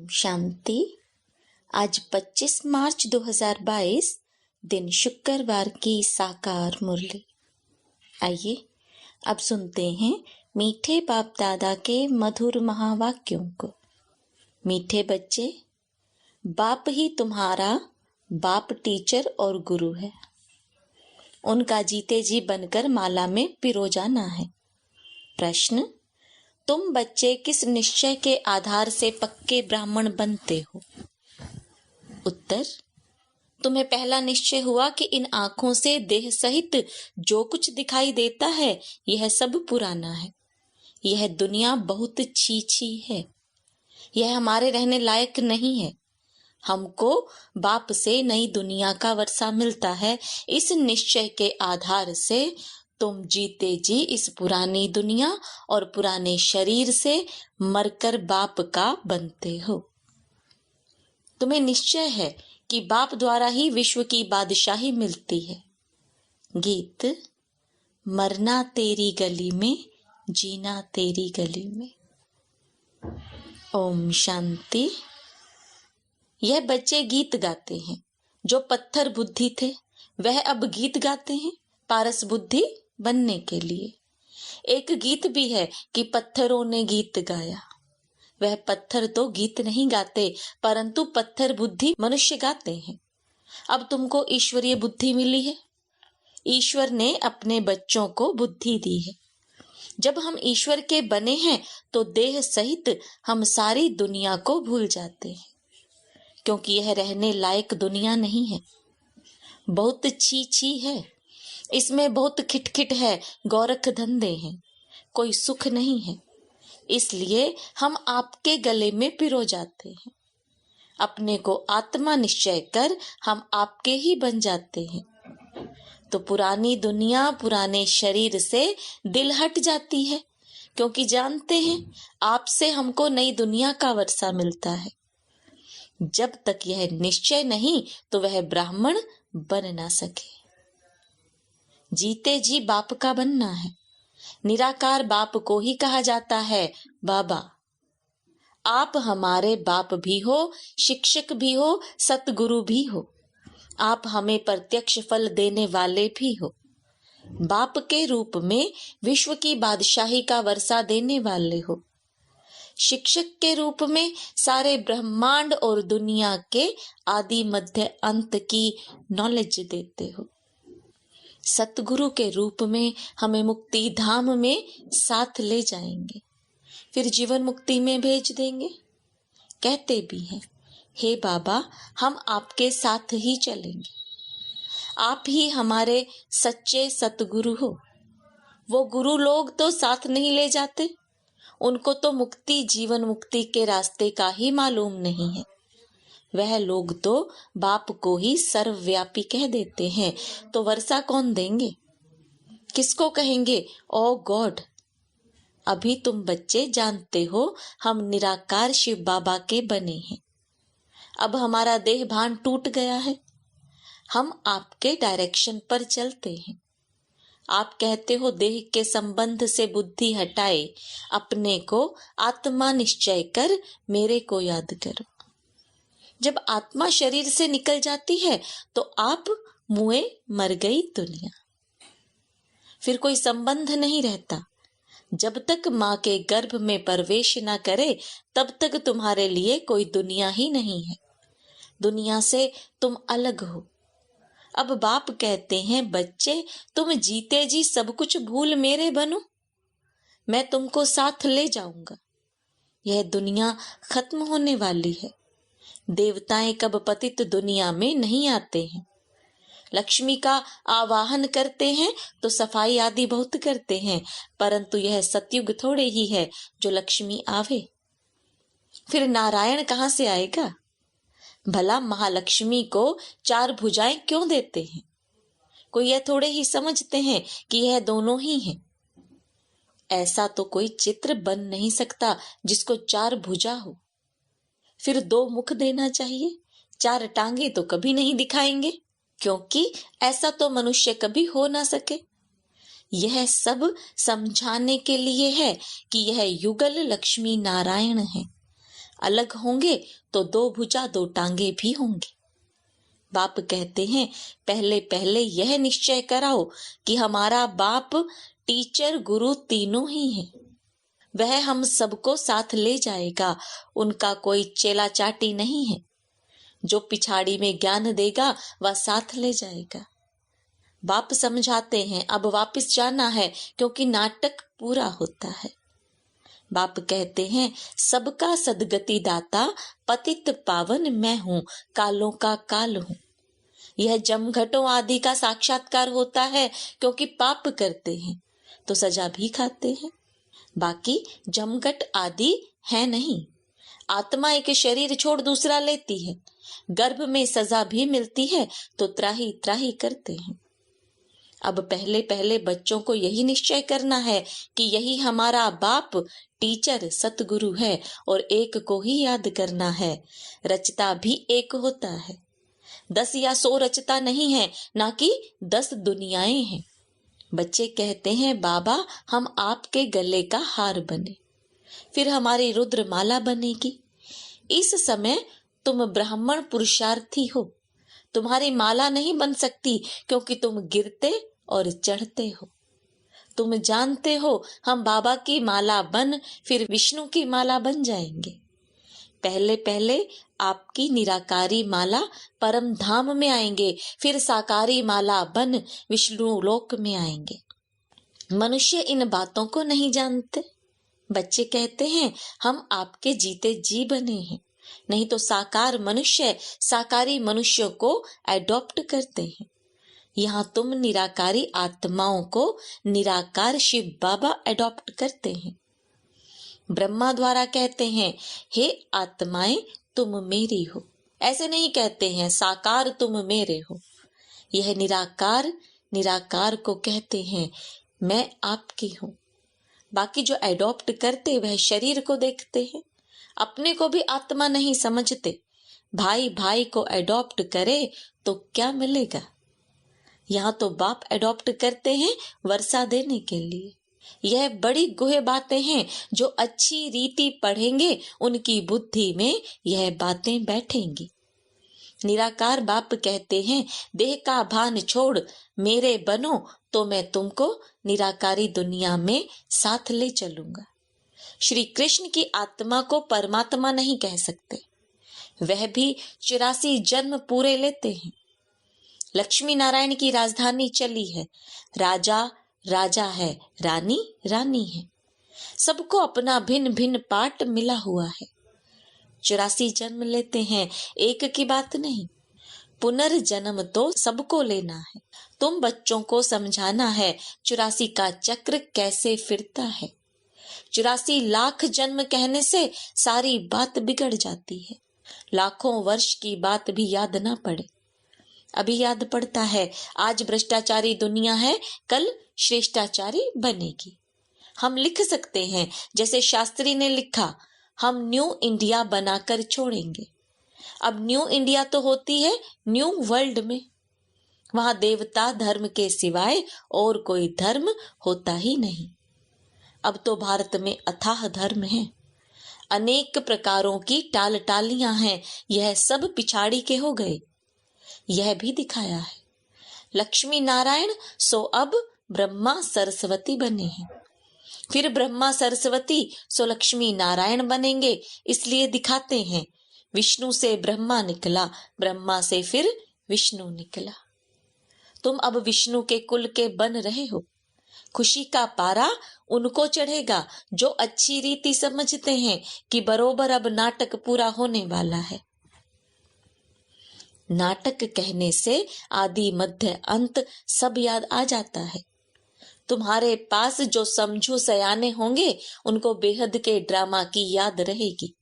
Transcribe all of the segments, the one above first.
शांति। आज 25 मार्च 2022 दिन शुक्रवार की साकार मुरली। आइए अब सुनते हैं मीठे बाप दादा के मधुर महावाक्यों को। मीठे बच्चे, बाप ही तुम्हारा बाप टीचर और गुरु है। उनका जीते जी बनकर माला में पिरो जाना है। प्रश्न: तुम बच्चे किस निश्चय के आधार से पक्के ब्राह्मण बनते हो? उत्तर: तुम्हें पहला निश्चय हुआ कि इन आंखों से देह सहित जो कुछ दिखाई देता है यह सब पुराना है। यह दुनिया बहुत छी है। यह हमारे रहने लायक नहीं है। हमको बाप से नई दुनिया का वर्षा मिलता है। इस निश्चय के आधार से तुम जीते जी इस पुरानी दुनिया और पुराने शरीर से मरकर बाप का बनते हो। तुम्हें निश्चय है कि बाप द्वारा ही विश्व की बादशाही मिलती है। गीत: मरना तेरी गली में, जीना तेरी गली में। ओम शांति। यह बच्चे गीत गाते हैं। जो पत्थर बुद्धि थे वह अब गीत गाते हैं पारस बुद्धि बनने के लिए। एक गीत भी है कि पत्थरों ने गीत गाया। वह पत्थर तो गीत नहीं गाते, परंतु पत्थर बुद्धि मनुष्य गाते हैं। अब तुमको ईश्वरीय बुद्धि मिली है। ईश्वर ने अपने बच्चों को बुद्धि दी है। जब हम ईश्वर के बने हैं तो देह सहित हम सारी दुनिया को भूल जाते हैं, क्योंकि यह रहने लायक दुनिया नहीं है। बहुत छी है। इसमें बहुत खिटखिट है, गोरख धंधे हैं, कोई सुख नहीं है। इसलिए हम आपके गले में पिरो जाते हैं। अपने को आत्मा निश्चय कर हम आपके ही बन जाते हैं। तो पुरानी दुनिया, पुराने शरीर से दिल हट जाती है, क्योंकि जानते हैं आपसे हमको नई दुनिया का वर्षा मिलता है। जब तक यह निश्चय नहीं तो वह ब्राह्मण बन ना सके। जीते जी बाप का बनना है। निराकार बाप को ही कहा जाता है बाबा। आप हमारे बाप भी हो, शिक्षक भी हो, सतगुरु भी हो। आप हमें प्रत्यक्ष फल देने वाले भी हो। बाप के रूप में विश्व की बादशाही का वर्षा देने वाले हो। शिक्षक के रूप में सारे ब्रह्मांड और दुनिया के आदि मध्य अंत की नॉलेज देते हो। सतगुरु के रूप में हमें मुक्ति धाम में साथ ले जाएंगे, फिर जीवन मुक्ति में भेज देंगे। कहते भी हैं, हे बाबा, हम आपके साथ ही चलेंगे। आप ही हमारे सच्चे सतगुरु हो। वो गुरु लोग तो साथ नहीं ले जाते। उनको तो मुक्ति, जीवन मुक्ति के रास्ते का ही मालूम नहीं है। वह लोग तो बाप को ही सर्वव्यापी कह देते हैं, तो वर्षा कौन देंगे? किसको कहेंगे ओ गॉड? अभी तुम बच्चे जानते हो हम निराकार शिव बाबा के बने हैं। अब हमारा देह भान टूट गया है। हम आपके डायरेक्शन पर चलते हैं। आप कहते हो देह के संबंध से बुद्धि हटाए, अपने को आत्मा निश्चय कर मेरे को याद करो। जब आत्मा शरीर से निकल जाती है तो आप मुए मर गई दुनिया। फिर कोई संबंध नहीं रहता। जब तक माँ के गर्भ में प्रवेश न करे तब तक तुम्हारे लिए कोई दुनिया ही नहीं है। दुनिया से तुम अलग हो। अब बाप कहते हैं, बच्चे तुम जीते जी सब कुछ भूल मेरे बनो। मैं तुमको साथ ले जाऊंगा। यह दुनिया खत्म होने वाली है। देवताएं कब पतित दुनिया में नहीं आते हैं। लक्ष्मी का आवाहन करते हैं तो सफाई आदि बहुत करते हैं, परंतु यह सतयुग थोड़े ही है जो लक्ष्मी आवे। फिर नारायण कहाँ से आएगा? भला महालक्ष्मी को 4 भुजाएं क्यों देते हैं? कोई यह थोड़े ही समझते हैं कि यह दोनों ही हैं। ऐसा तो कोई चित्र बन नहीं सकता जिसको 4 भुजा हो। फिर 2 मुख देना चाहिए। 4 टांगे तो कभी नहीं दिखाएंगे, क्योंकि ऐसा तो मनुष्य कभी हो ना सके। यह सब समझाने के लिए है कि यह युगल लक्ष्मी नारायण है। अलग होंगे तो दो भुजा दो टांगे भी होंगी। बाप कहते हैं पहले पहले यह निश्चय कराओ कि हमारा बाप टीचर गुरु तीनों ही है। वह हम सबको साथ ले जाएगा, उनका कोई चेला चाटी नहीं है। जो पिछाड़ी में ज्ञान देगा वह साथ ले जाएगा। बाप समझाते हैं अब वापस जाना है क्योंकि नाटक पूरा होता है। बाप कहते हैं सबका सदगति दाता पतित पावन मैं हूँ, कालों का काल हूँ। यह जमघटों आदि का साक्षात्कार होता है क्योंकि पाप करते हैं तो सजा भी खाते हैं। बाकी जमघट आदि है नहीं। आत्मा एक शरीर छोड़ दूसरा लेती है, गर्भ में सजा भी मिलती है तो त्राही त्राही करते हैं। अब पहले पहले बच्चों को यही निश्चय करना है कि यही हमारा बाप टीचर सतगुरु है और एक को ही याद करना है। रचता भी एक होता है, 10 या 100 रचता नहीं है, ना कि 10 दुनियाएं हैं। बच्चे कहते हैं बाबा हम आपके गले का हार बने, फिर हमारी रुद्र माला बनेगी। इस समय तुम ब्राह्मण पुरुषार्थी हो, तुम्हारी माला नहीं बन सकती क्योंकि तुम गिरते और चढ़ते हो। तुम जानते हो हम बाबा की माला बन फिर विष्णु की माला बन जाएंगे। पहले पहले आपकी निराकारी माला परम धाम में आएंगे, फिर साकारी माला बन विष्णु लोक में आएंगे। मनुष्य इन बातों को नहीं जानते। बच्चे कहते हैं हम आपके जीते जी बने हैं, नहीं तो साकार मनुष्य साकारी मनुष्यों को एडॉप्ट करते हैं। यहाँ तुम निराकारी आत्माओं को निराकार शिव बाबा एडॉप्ट करते हैं। ब्रह्मा द्वारा कहते हैं हे आत्माएं तुम मेरी हो, ऐसे नहीं कहते हैं साकार तुम मेरे हो। यह निराकार निराकार को कहते हैं मैं आपकी हूँ। बाकी जो एडॉप्ट करते वह शरीर को देखते हैं, अपने को भी आत्मा नहीं समझते। भाई भाई को एडॉप्ट करे तो क्या मिलेगा। यहाँ तो बाप एडॉप्ट करते हैं वर्षा देने के लिए। यह बड़ी गुहे बातें हैं, जो अच्छी रीति पढ़ेंगे उनकी बुद्धि में यह बातें बैठेंगी। निराकार बाप कहते हैं देह का भान छोड़ मेरे बनो तो मैं तुमको निराकारी दुनिया में साथ ले चलूंगा। श्री कृष्ण की आत्मा को परमात्मा नहीं कह सकते, वह भी 84 जन्म पूरे लेते हैं। लक्ष्मी नारायण की राजधानी चली है, राजा राजा है, रानी रानी है। सबको अपना भिन्न भिन्न पाठ मिला हुआ है। 84 जन्म लेते हैं, एक की बात नहीं। पुनर्जन्म तो सबको लेना है। तुम बच्चों को समझाना है 84 का चक्र कैसे फिरता है। 84 लाख जन्म कहने से सारी बात बिगड़ जाती है। लाखों वर्ष की बात भी याद ना पड़े। अभी याद पड़ता है आज भ्रष्टाचारी दुनिया है, कल श्रेष्ठाचारी बनेगी। हम लिख सकते हैं जैसे शास्त्री ने लिखा, हम न्यू इंडिया बनाकर छोड़ेंगे। अब न्यू इंडिया तो होती है न्यू वर्ल्ड में। वहां देवता धर्म के सिवाय और कोई धर्म होता ही नहीं। अब तो भारत में अथाह धर्म है, अनेक प्रकारों की टाल टालियां हैं, यह सब पिछाड़ी के हो गए। यह भी दिखाया है लक्ष्मी नारायण सो अब ब्रह्मा सरस्वती बने हैं, फिर ब्रह्मा सरस्वती सो लक्ष्मी नारायण बनेंगे। इसलिए दिखाते हैं विष्णु से ब्रह्मा निकला, ब्रह्मा से फिर विष्णु निकला। तुम अब विष्णु के कुल के बन रहे हो। खुशी का पारा उनको चढ़ेगा जो अच्छी रीति समझते हैं कि बरोबर अब नाटक पूरा होने वाला है। नाटक कहने से आदि मध्य अंत सब याद आ जाता है। तुम्हारे पास जो समझू सयाने होंगे उनको बेहद के ड्रामा की याद रहेगी।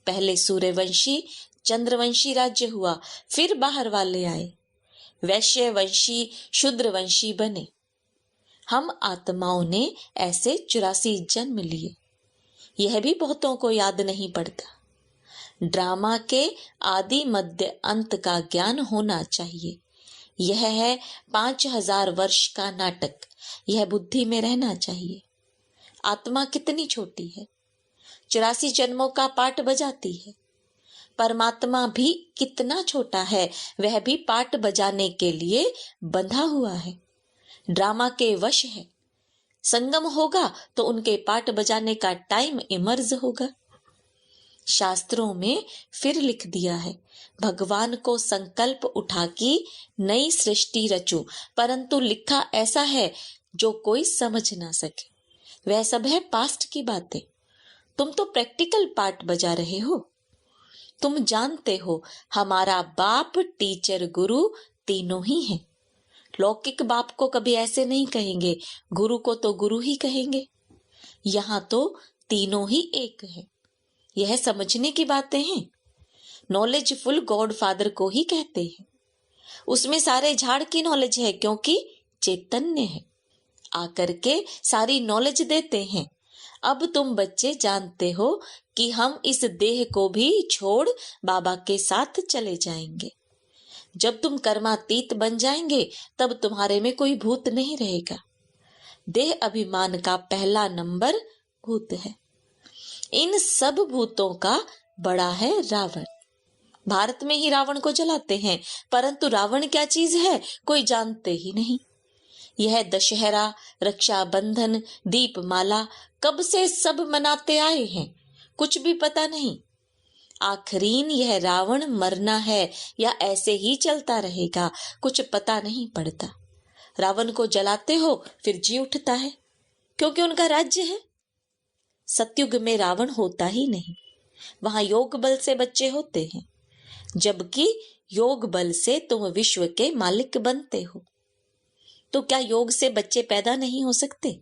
पहले सूर्यवंशी चंद्रवंशी राज्य हुआ, फिर बाहर वाले आए, वैश्य वंशी शूद्रवंशी बने। हम आत्माओं ने ऐसे 84 जन्म लिए। यह भी बहुतों को याद नहीं पड़ता। ड्रामा के आदि मध्य अंत का ज्ञान होना चाहिए। यह है 5000 वर्ष का नाटक, यह बुद्धि में रहना चाहिए। आत्मा कितनी छोटी है, 84 जन्मों का पाठ बजाती है। परमात्मा भी कितना छोटा है, वह भी पाठ बजाने के लिए बंधा हुआ है, ड्रामा के वश है। संगम होगा तो उनके पाठ बजाने का टाइम इमर्ज होगा। शास्त्रों में फिर लिख दिया है, भगवान को संकल्प उठा कि नई सृष्टि रचूं, परंतु लिखा ऐसा है जो कोई समझ ना सके। वह सब है पास्ट की बातें। तुम तो प्रैक्टिकल पार्ट बजा रहे हो। तुम जानते हो हमारा बाप, टीचर, गुरु तीनों ही हैं। लौकिक बाप को कभी ऐसे नहीं कहेंगे, गुरु को तो गुरु ही कहेंगे। यहाँ तो तीनों ही एक है। यह समझने की बातें हैं। नॉलेजफुल गॉड फादर को ही कहते हैं। उसमें सारे झाड़ की नॉलेज है, क्योंकि चैतन्य है, आकर के सारी नॉलेज देते हैं। अब तुम बच्चे जानते हो कि हम इस देह को भी छोड़ बाबा के साथ चले जाएंगे। जब तुम कर्मातीत बन जाएंगे तब तुम्हारे में कोई भूत नहीं रहेगा। देह अभिमान का पहला नंबर भूत है। इन सब भूतों का बड़ा है रावण। भारत में ही रावण को जलाते हैं, परंतु रावण क्या चीज है कोई जानते ही नहीं। यह दशहरा, रक्षाबंधन, दीपमाला कब से सब मनाते आए हैं, कुछ भी पता नहीं। आखिरीन यह रावण मरना है या ऐसे ही चलता रहेगा, कुछ पता नहीं पड़ता। रावण को जलाते हो फिर जी उठता है, क्योंकि उनका राज्य है। सतयुग में रावण होता ही नहीं, वहां योग बल से बच्चे होते हैं, जबकि योग बल से तुम विश्व के मालिक बनते हो। तो क्या योग से बच्चे पैदा नहीं हो सकते?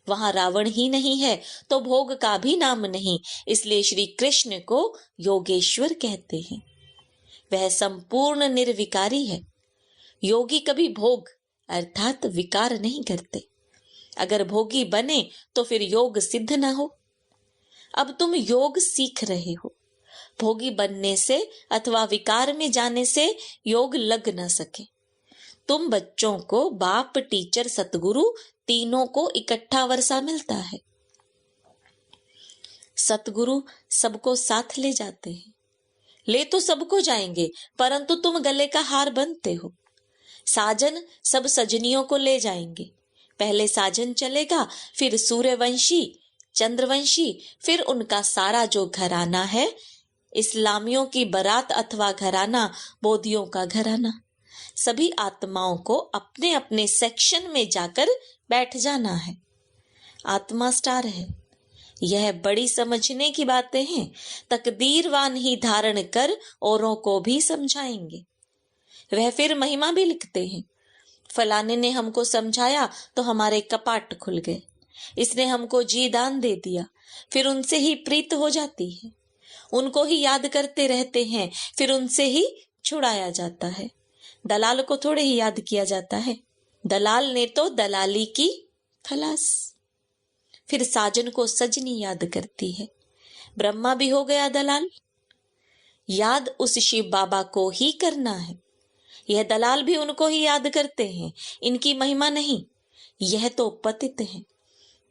वहां रावण ही नहीं है तो भोग का भी नाम नहीं, इसलिए श्री कृष्ण को योगेश्वर कहते हैं। वह संपूर्ण निर्विकारी है। योगी कभी भोग अर्थात विकार नहीं करते। अगर भोगी बने तो फिर योग सिद्ध न हो। अब तुम योग सीख रहे हो। भोगी बनने से अथवा विकार में जाने से योग लग न सके। तुम बच्चों को बाप, टीचर, सतगुरु तीनों को इकट्ठा वर्षा मिलता है। सतगुरु सबको साथ ले जाते हैं। ले तो सबको जाएंगे, परंतु तुम गले का हार बनते हो। साजन सब सजनियों को ले जाएंगे। पहले साजन चलेगा, फिर सूर्यवंशी, चंद्रवंशी, फिर उनका सारा जो घराना है, इस्लामियों की बारात अथवा घराना, बोधियों का घराना, सभी आत्माओं को अपने अपने सेक्शन में जाकर बैठ जाना है। आत्मा स्टार है। यह बड़ी समझने की बातें हैं। तकदीरवान ही धारण कर औरों को भी समझाएंगे। वह फिर महिमा भी लिखते हैं। फलाने ने हमको समझाया तो हमारे कपाट खुल गए, इसने हमको जी दान दे दिया, फिर उनसे ही प्रीत हो जाती है। उनको ही याद करते रहते हैं, फिर उनसे ही छुड़ाया जाता है। दलाल को थोड़े ही याद किया जाता है। दलाल ने तो दलाली की, खलास। फिर साजन को सजनी याद करती है। ब्रह्मा भी हो गया दलाल। याद उस शिव बाबा को ही करना है। यह दलाल भी उनको ही याद करते हैं, इनकी महिमा नहीं। यह तो पतित हैं।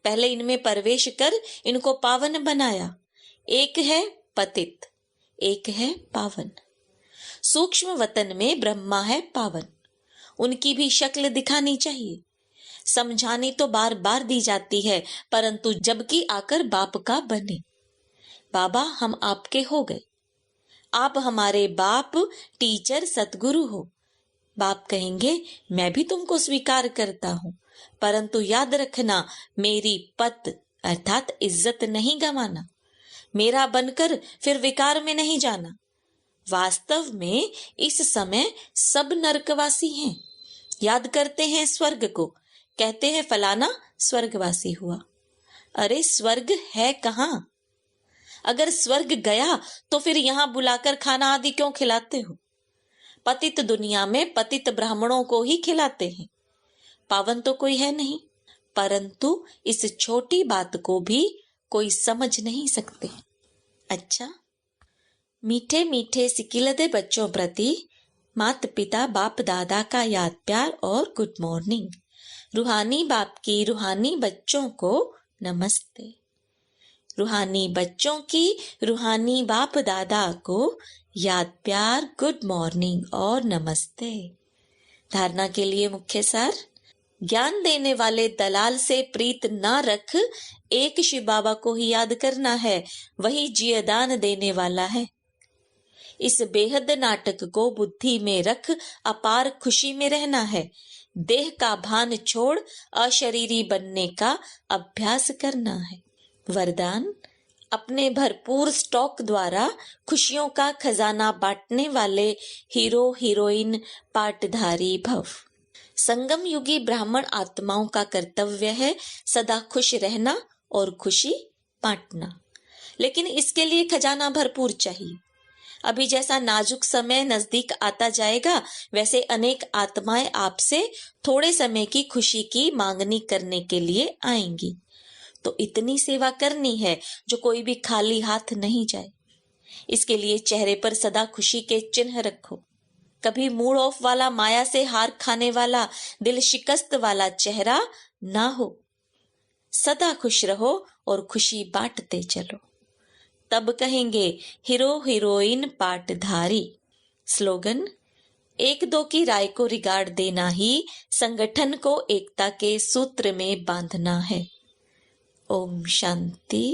पहले इनमें प्रवेश कर इनको पावन बनाया। एक है पतित, एक है पावन। सूक्ष्म वतन में ब्रह्मा है पावन। उनकी भी शक्ल दिखानी चाहिए। समझानी तो बार बार दी जाती है, परंतु जबकि आकर बाप का बने। बाबा हम आपके हो गए, आप हमारे बाप, टीचर, सतगुरु हो। बाप कहेंगे मैं भी तुमको स्वीकार करता हूं, परंतु याद रखना मेरी पत अर्थात इज्जत नहीं गंवाना। मेरा बनकर फिर विकार में नहीं जाना। वास्तव में इस समय सब नरकवासी हैं। याद करते हैं स्वर्ग को, कहते हैं फलाना स्वर्गवासी हुआ। अरे स्वर्ग है कहाँ? अगर स्वर्ग गया तो फिर यहाँ बुलाकर खाना आदि क्यों खिलाते हो? पतित दुनिया में पतित ब्राह्मणों को ही खिलाते हैं। पावन तो कोई है नहीं, परंतु इस छोटी बात को भी कोई समझ नहीं सकते। अच्छा, मीठे मीठे सिकिलदे बच्चों प्रति माता पिता बाप दादा का याद प्यार और गुड मॉर्निंग। रूहानी बाप की रूहानी बच्चों को नमस्ते। रूहानी बच्चों की रूहानी बाप दादा को याद प्यार, गुड मॉर्निंग और नमस्ते। धारणा के लिए मुख्य सार। ज्ञान देने वाले दलाल से प्रीत ना रख, एक शिव बाबा को ही याद करना है, वही जियदान देने वाला है। इस बेहद नाटक को बुद्धि में रख, अपार खुशी में रहना है। देह का भान छोड़ अशरीरी बनने का अभ्यास करना है। वरदान, अपने भरपूर स्टॉक द्वारा खुशियों का खजाना बांटने वाले हीरो हीरोइन पाटधारी भव। संगम युगी ब्राह्मण आत्माओं का कर्तव्य है सदा खुश रहना और खुशी बांटना, लेकिन इसके लिए खजाना भरपूर चाहिए। अभी जैसा नाजुक समय नजदीक आता जाएगा, वैसे अनेक आत्माएं आपसे थोड़े समय की खुशी की मांगनी करने के लिए आएंगी। तो इतनी सेवा करनी है जो कोई भी खाली हाथ नहीं जाए। इसके लिए चेहरे पर सदा खुशी के चिन्ह रखो। कभी मूड ऑफ वाला, माया से हार खाने वाला, दिल शिकस्त वाला चेहरा ना हो। सदा खुश रहो और खुशी बांटते चलो, तब कहेंगे हीरो हीरोइन पाटधारी। स्लोगन, एक दो की राय को रिगार्ड देना ही संगठन को एकता के सूत्र में बांधना है। ओम शांति।